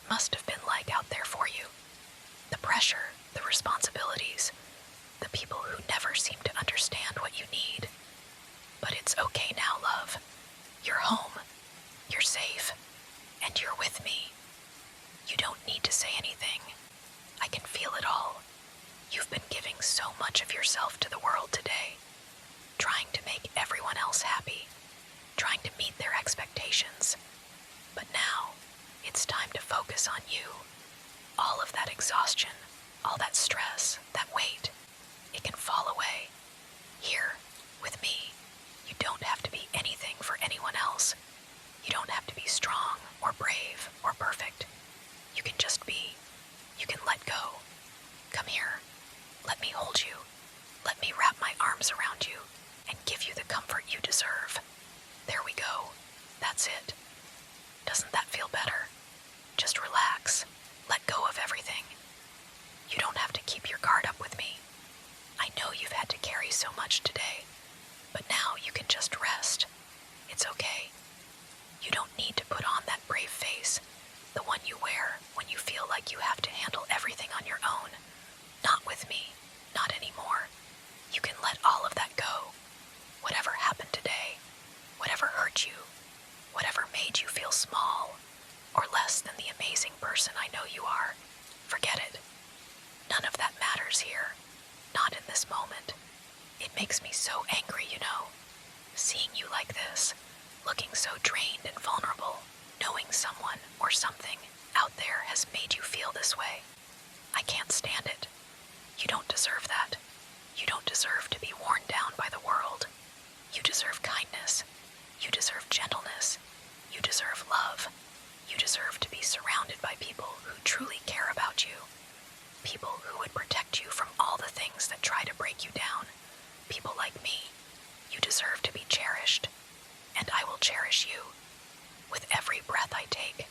must have been like out there for you. The pressure, the responsibilities, the people who never seem to understand what you need. But it's okay now, love. You're home, you're safe, and you're with me. You don't need to say anything. I can feel it all. You've been giving so much of yourself to the world today, trying to make everyone else happy, trying to meet their expectations. But now, it's time to focus on you. All of that exhaustion, all that stress, that weight, it can fall away. Here, with me, you don't have to be anything for anyone else. You don't have to be strong or brave or perfect. You can just be. You can let go. Come here. Let me hold you. Let me wrap my arms around you and give you the comfort you deserve. There we go. That's it. Doesn't that feel better? Just relax. Let go of everything. You don't have to keep your guard up with me. I know you've had to carry so much today, but now you can just rest. It's okay. You don't need to put on that brave face, the one you wear when you feel like you have to handle everything on your own. Not with me. Not anymore. You can let all of that go. Whatever happened today, whatever hurt you, whatever made you feel small or less than the amazing person I know you are, forget it. None of that matters here. Not in this moment. It makes me so angry, you know. Seeing you like this, looking so drained and vulnerable, knowing someone or something out there has made you feel this way. I can't stand it. You don't deserve that. You don't deserve to be worn down by the world. You deserve kindness. You deserve gentleness. You deserve love. You deserve to be surrounded by people who truly care about you. People who would protect you from all the things that try to break you down. People like me. You deserve to be cherished. And I will cherish you. With every breath I take,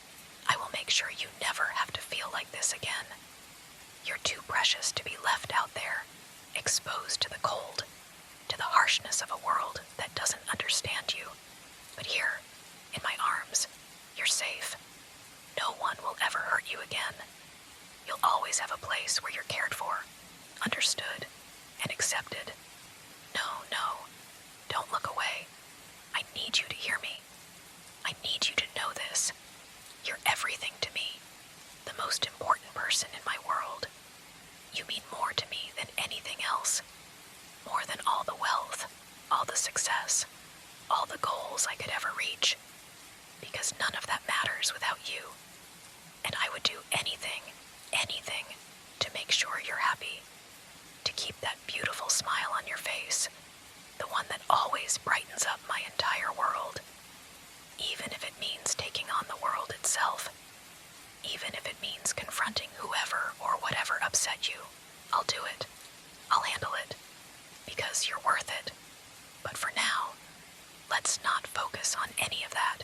I will make sure you never have to feel like this again. You're too precious to be left out there, exposed to the cold, to the harshness of a world that doesn't understand you. But here, in my arms, you're safe. No one will ever hurt you again. You'll always have a place where you're cared for, understood, and accepted. No, don't look away. I need you to hear me. I need you to know this. You're everything to me, the most important person in my world. You mean more to me than anything else. More than all the wealth, all the success, all the goals I could ever reach. Because none of that matters without you. And I would do anything, to make sure you're happy. To keep that beautiful smile on your face, the one that always brightens up my entire world. Even if it means taking on the world itself. Even if it means confronting whoever or whatever upset you, I'll do it. I'll handle it. Because you're worth it. But for now, let's not focus on any of that.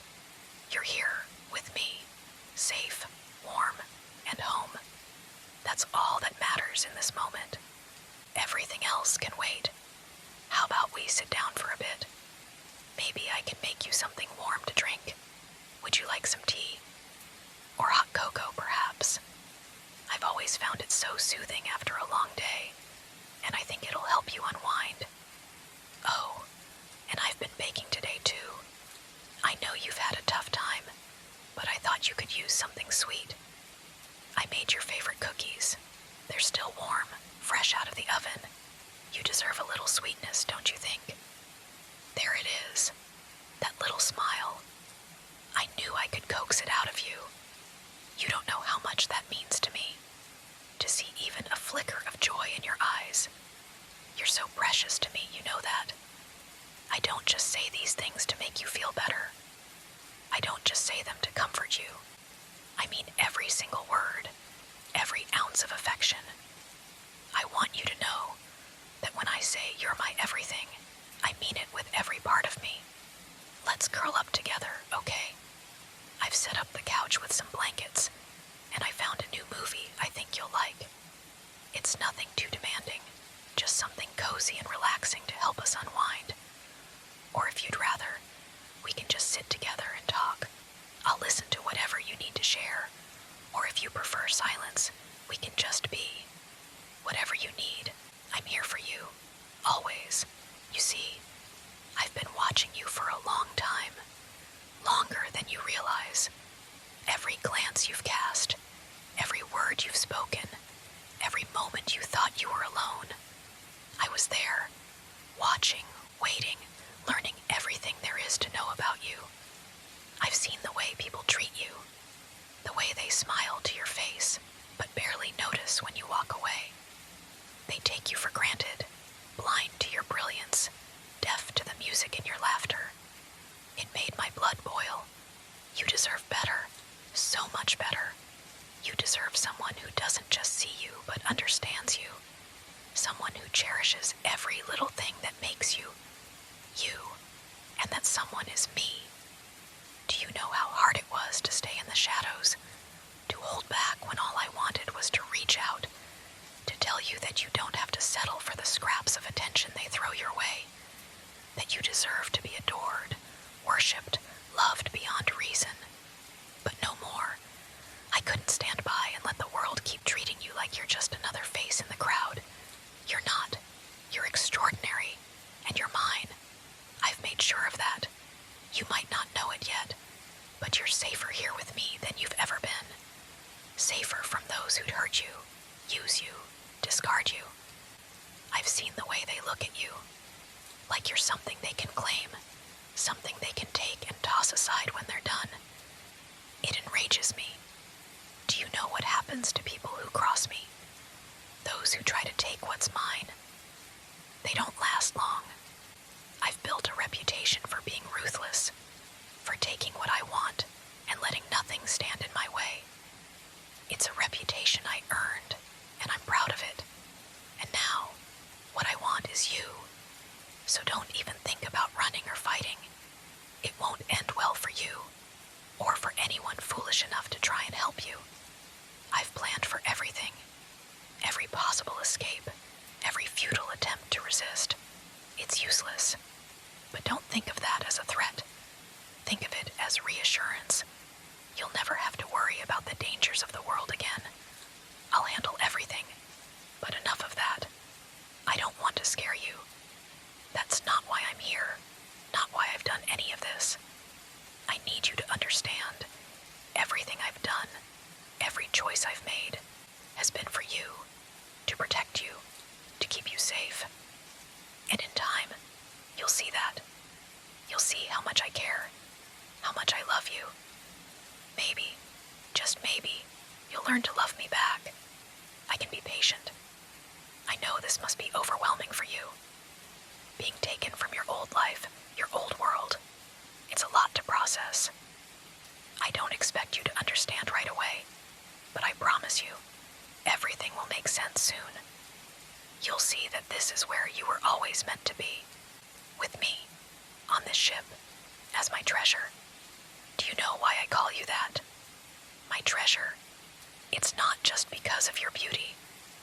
You're here with me, safe, warm, and home. That's all that matters in this moment. Everything else can wait. How about we sit down for a bit? Maybe I can make you something warm to drink. Would you like some tea? Or hot cocoa, perhaps? I've always found it so soothing after a long day, and I think it'll help you unwind. Oh, and I've been baking today too. I know you've had a tough time, but I thought you could use something sweet. I made your favorite cookies. They're still warm, fresh out of the oven. You deserve a little sweetness, don't you think? There it is. That little smile. I knew I could coax it out of you. You don't know how much that means to me. To see even a flicker of joy in your eyes. You're so precious to me, you know that. I don't just say these things to make you feel better. I don't just say them to comfort you. I mean every single word, every ounce of affection. I want you to know that when I say you're my everything, I mean it with every part of me. Let's curl up together, okay? I've set up the couch with some blankets, and I found a new movie I think you'll like. It's nothing too demanding, just something cozy and relaxing to help us unwind. Or if you'd rather, we can just sit together and talk. I'll listen to whatever you need to share. Or if You deserve better, so much better. You deserve someone who doesn't just see you, but understands you. Someone who cherishes every little thing that makes you, you. And that someone is me. Do you know how hard it was to stay in the shadows? To hold back when all I wanted was to reach out. To tell you that you don't have to settle for the scraps of attention they throw your way. That you deserve to be adored, worshipped, loved beyond reason. But no more. I couldn't stand by and let the world keep treating you like you're just another face in the crowd. You're not. You're extraordinary. And you're mine. I've made sure of that. You might not know it yet, but you're safer here with me than you've ever been. Safer from those who'd hurt you, use you, discard you. I've seen the way they look at you. Like you're something they can claim, something they can take and toss aside when they're done. It enrages me. Do you know what happens to people who cross me? Those who try to take what's mine. They don't last long. I've built a reputation for being ruthless, for taking what I want and letting nothing stand in my way. It's a reputation I earned, and I'm proud of it. And now, what I want is you. So don't even think about running or fighting. It won't end well for you, or for anyone foolish enough to try and help you. I've planned for everything, every possible escape, every futile attempt to resist. It's useless. But don't think of that as a threat. Think of it as reassurance. You'll never have to worry about the dangers of the world again. I'll handle everything. But enough of that. I don't want to scare you. That's not why I'm here. Not why I've done any of this. I need you to understand. Everything I've done, every choice I've made, has been for you. To protect you. To keep you safe. And in time, you'll see that. You'll see how much I care. How much I love you. Maybe, just maybe, you'll learn to love me back. I can be patient. I know this must be overwhelming for you. Being taken from your old life, your old world. It's a lot to process. I don't expect you to understand right away, but I promise you, everything will make sense soon. You'll see that this is where you were always meant to be. With me, on this ship, as my treasure. Do you know why I call you that? My treasure. It's not just because of your beauty,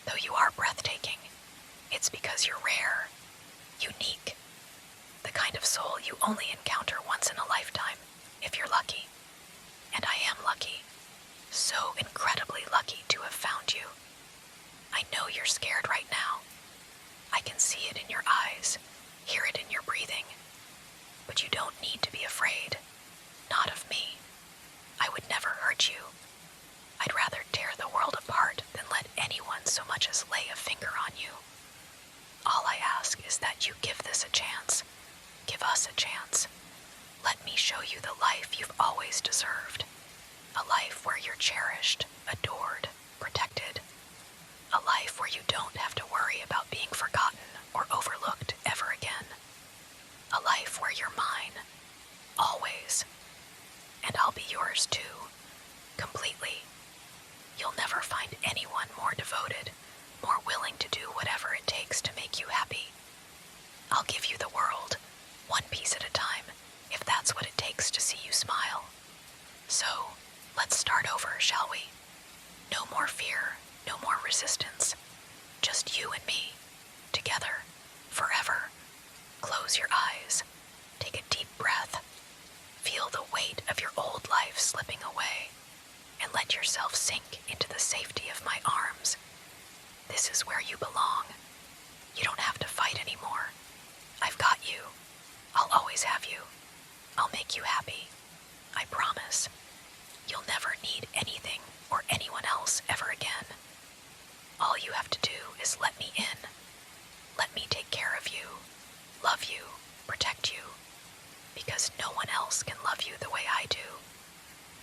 though you are breathtaking. It's because you're rare, unique, the kind of soul you only encounter once in a lifetime, if you're lucky. And I am lucky, so incredibly lucky to have found you. I know you're scared right now. I can see it in your eyes, hear it in your breathing. But you don't need to be afraid. Not of me. I would never hurt you. I'd rather tear the world apart than let anyone so much as lay a finger on you. All I ask is that you give this a chance. Give us a chance. Let me show you the life you've always deserved. A life where you're cherished, adored, protected. A life where you don't have to worry about being forgotten or overlooked ever again. A life where you're mine. Always. And I'll be yours too. Completely. You'll never find anyone more devoted, more willing to do whatever it takes to make you happy. I'll give you the world, one piece at a time, if that's what it takes to see you smile. So, let's start over, shall we? No more fear, no more resistance. Just you and me, together, forever. Close your eyes, take a deep breath. Feel the weight of your old life slipping away, and let yourself sink into the safety of my arms. This is where you belong. You don't have to fight anymore. I've got you. I'll always have you. I'll make you happy. I promise. You'll never need anything or anyone else ever again. All you have to do is let me in. Let me take care of you, love you, protect you. Because no one else can love you the way I do.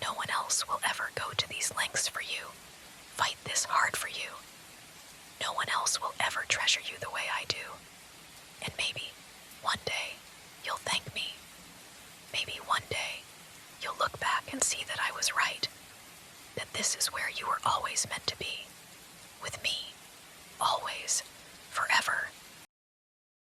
No one else will ever go to these lengths for you, fight this hard for you. No one else will ever treasure you the way I do. And maybe, one day, you'll thank me. Maybe one day, you'll look back and this is where you were always meant to be. With me. Always. Forever.